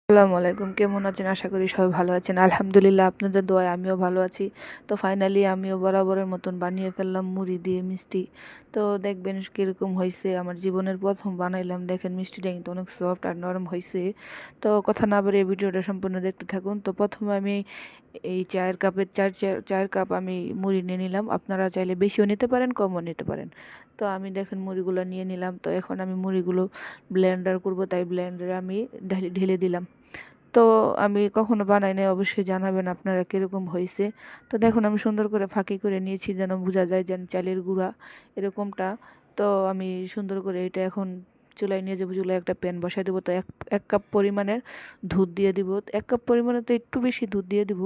আসসালামু আলাইকুম, কেমন আছেন? আশা করি সবাই ভালো আছেন। আলহামদুলিল্লাহ, আপনাদের দোয়ায় আমিও ভালো আছি। তো ফাইনালি আমিও বরাবরের মতন বানিয়ে ফেললাম মুড়ি দিয়ে মিষ্টি। তো দেখবেন কীরকম হয়েছে। আমার জীবনের প্রথম বানাইলাম, দেখেন মিষ্টিটা কিন্তু অনেক সফট আর নরম হয়েছে। তো কথা না বাড়িয়ে ভিডিওটা সম্পূর্ণ দেখতে থাকুন। তো প্রথমে আমি এই চায়ের কাপের চায়ের কাপ আমি মুড়ি নিয়ে নিলাম। আপনারা চাইলে বেশিও নিতে পারেন, কমও নিতে পারেন। তো আমি দেখেন মুড়িগুলো নিয়ে নিলাম। তো এখন আমি মুড়িগুলো ব্লেন্ডার করব, তাই ব্লেন্ডারে আমি ঢেলে দিলাম। তো আমি কখনো বানাই নাই, অবশ্যই জানাবেন আপনারা কীরকম হয়েছে। তো দেখুন আমি সুন্দর করে ফাঁকি করে নিয়েছি, যেন বোঝা যায় যেন চালের গুঁড়া এরকমটা। তো আমি সুন্দর করে এটা এখন চুলায় নিয়ে যাবো। চুলায় একটা প্যান বসাই দেবো। তো এক এক কাপ পরিমাণের দুধ দিয়ে দিব। এক কাপ পরিমাণে তো একটু বেশি দুধ দিয়ে দিব।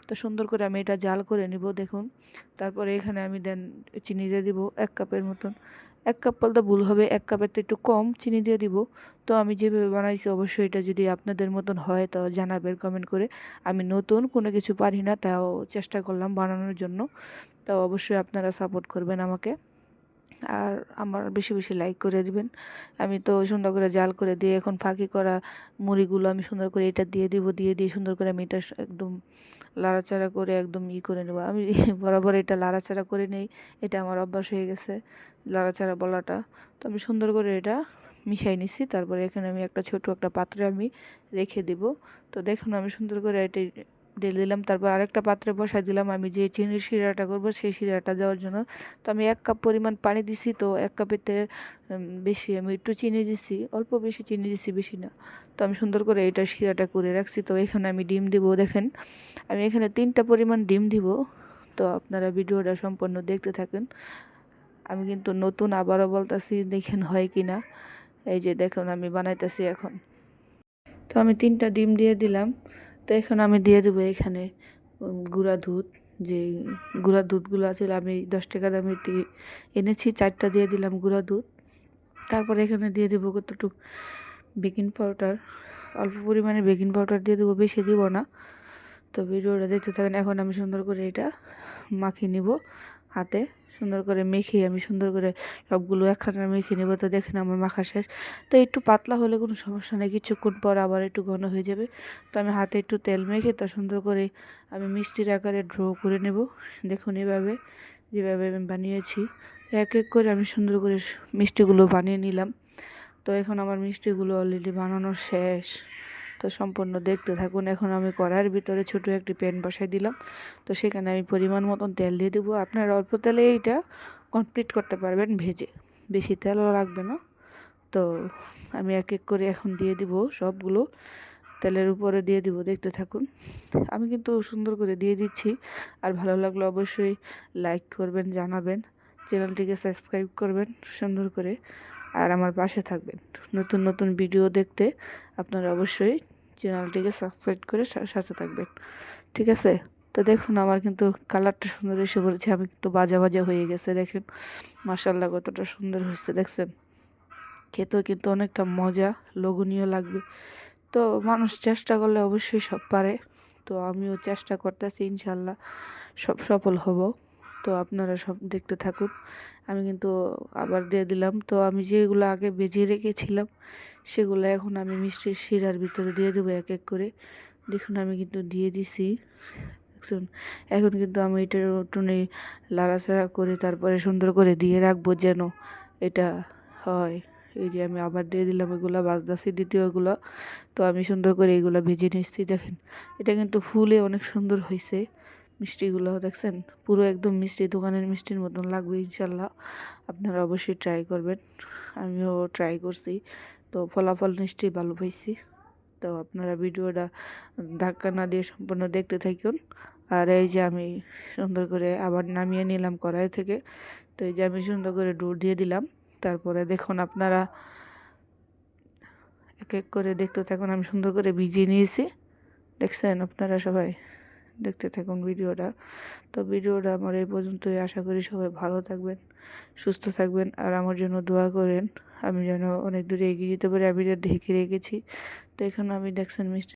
তো সুন্দর করে আমি এটা জাল করে নিব দেখুন। তারপরে এখানে আমি দেন চিনি দিয়ে দিব 1 কাপের মতন। 1 কাপ বলতে ভুল হবে, 1 কাপের তো একটু কম চিনি দিয়ে দিব। তো আমি যেভাবে বানাইছি অবশ্যই এটা যদি আপনাদের মতন হয় তো জানাবেন কমেন্ট করে। আমি নতুন কোনো কিছু পারি না, তাও চেষ্টা করলাম বানানোর জন্য। তো অবশ্যই আপনারা সাপোর্ট করবেন আমাকে, আর আমার বেশি বেশি লাইক করে দিবেন। আমি তো সুন্দর করে জাল করে দিয়ে এখন ফাঁকি করা মুড়িগুলো আমি সুন্দর করে এটা দিয়ে দিব। দিয়ে সুন্দর করে আমি এটা একদম লাড়াচাড়া করে একদম করে নেব। আমি বরাবর এটা লাড়াচাড়া করে নেই, এটা আমার অভ্যাস হয়ে গেছে লাড়াচাড়া বলাটা। তো আমি সুন্দর করে এটা মিশাই নিছি। তারপরে এখানে আমি ছোট একটা পাত্রে আমি রেখে দিব। তো দেখুন আমি সুন্দর করে এটা ঢেলে দিলাম। তারপর আরেকটা পাত্রে বসাই দিলাম আমি যে চিনির শিরাটা করব সেই শিরাটা দেওয়ার জন্য। তো আমি 1 কাপ পরিমাণ পানি দিছি। তো 1 কাপেতে বেশি আমি একটু চিনি দিছি, অল্প বেশি চিনি দিছি, বেশি না। তো আমি সুন্দর করে এটা শিরাটা করে রাখছি। তো এখানে আমি ডিম দিব। দেখেন আমি এখানে 3টা পরিমাণ ডিম দিব। তো আপনারা ভিডিওটা সম্পূর্ণ দেখতে থাকেন। আমি কিন্তু নতুন, আবারও বলতাছি, দেখেন হয় কি না। এই যে দেখুন আমি বানাইতেছি এখন। তো আমি 3টা ডিম দিয়ে দিলাম। তো এখন আমি দিয়ে দেবো এখানে গুঁড়া দুধ। যে গুঁড়া দুধগুলো আছে আমি 10 টাকা দামে এনেছি, 4টা দিয়ে দিলাম গুঁড়া দুধ। তারপরে এখানে দিয়ে দেবো কতটুকু বেকিং পাউডার, অল্প পরিমাণে বেকিং পাউডার দিয়ে দেবো, বেশি দিব না। তো ভিডিওটা দেখতে থাকেন। এখন আমি সুন্দর করে এটা মাখিয়ে নিব হাতে। সুন্দর করে মেখে আমি সুন্দর করে সবগুলো একখানে মেখে নেব। তো দেখেন আমার মাখা শেষ। তো একটু পাতলা হলে কোনো সমস্যা নেই, কিছুক্ষণ পর আবার একটু ঘন হয়ে যাবে। তো আমি হাতে একটু তেল মেখে তা সুন্দর করে আমি মিষ্টির আকারে ড্র করে নেব। দেখুন এভাবে, যেভাবে আমি বানিয়েছি এক এক করে আমি সুন্দর করে মিষ্টিগুলো বানিয়ে নিলাম। তো এখন আমার মিষ্টিগুলো অলরেডি বানানো শেষ। তো সম্পূর্ণ দেখতে থাকুন। এখন আমি কড়াইয়ের ভিতরে ছোট একটি প্যান বসাই দিলাম। তো সেখানে আমি পরিমাণ মতন তেল দিয়ে দেবো। আপনারা অল্প তেলে এইটা কমপ্লিট করতে পারবেন ভেজে, বেশি তেলও লাগবে না। তো আমি এক এক করে এখন দিয়ে দিব সবগুলো তেলের উপরে দিয়ে দিব, দেখতে থাকুন। আমি কিন্তু সুন্দর করে দিয়ে দিচ্ছি। আর ভালো লাগলে অবশ্যই লাইক করবেন, জানাবেন, চ্যানেলটিকে সাবস্ক্রাইব করবেন সুন্দর করে, আর আমার পাশে থাকবেন। নতুন নতুন ভিডিও দেখতে আপনারা অবশ্যই চ্যানেলটিকে সাবস্ক্রাইব করে সাথে থাকবেন, ঠিক আছে? তো দেখুন আমার কিন্তু কালারটা সুন্দর এসে পড়েছে। আমি একটু ভাজা ভাজা হয়ে গেছে, দেখেন মাশাআল্লাহ কতটা সুন্দর হয়েছে দেখছেন। খেতেও কিন্তু অনেকটা মজা, লোভনীয় লাগবে। তো মানুষ চেষ্টা করলে অবশ্যই সব পারে। তো আমিও চেষ্টা করতেছি, ইনশাল্লাহ সব সফল হব। তো আপনারা সব দেখতে থাকুন। আমি কিন্তু আবার দিয়ে দিলাম। তো আমি যেগুলো আগে ভেজে রেখেছিলাম সেগুলো এখন আমি মিষ্টির শিরার ভিতরে দিয়ে দেবো এক এক করে। দেখুন আমি কিন্তু দিয়ে দিছি, দেখুন। এখন কিন্তু আমি এটা টুনে লাড়াচাড়া করে তারপরে সুন্দর করে দিয়ে রাখবো যেন এটা হয়। এই যে আমি আবার দিয়ে দিলাম, এগুলো ভাজতেছি দ্বিতীয়গুলো। তো আমি সুন্দর করে এগুলো ভেজে নিচ্ছি। দেখেন এটা কিন্তু ফুলে অনেক সুন্দর হয়েছে। মিষ্টিগুলো দেখছেন, পুরো একদম মিষ্টি, দোকানের মিষ্টির মতন লাগবে ইনশাল্লাহ। আপনারা অবশ্যই ট্রাই করবেন, আমিও ট্রাই করছি। তো ফলাফল নিশ্চয়ই ভালো পাইছি। তো আপনারা ভিডিওটা ধাক্কা না দিয়ে সম্পূর্ণ দেখতে থাকুন। আর এই যে আমি সুন্দর করে আবার নামিয়ে নিলাম কড়াই থেকে। তো এই যে আমি সুন্দর করে ডোর দিয়ে দিলাম। তারপরে দেখুন আপনারা এক এক করে দেখতে থাকুন। আমি সুন্দর করে ভিজিয়ে নিয়েছি, দেখছেন আপনারা সবাই দেখতে থাকুন ভিডিওটা। তো ভিডিওটা আমার এই পর্যন্তই। আশা করি সবাই ভালো থাকবেন, সুস্থ থাকবেন, আর আমার জন্য দোয়া করেন আমি যেন অনেক দূরে এগিয়ে যেতে পারি। আমি এটা ঢেকে রেখেছি। তো এখন আমি দেখছেন মিষ্টি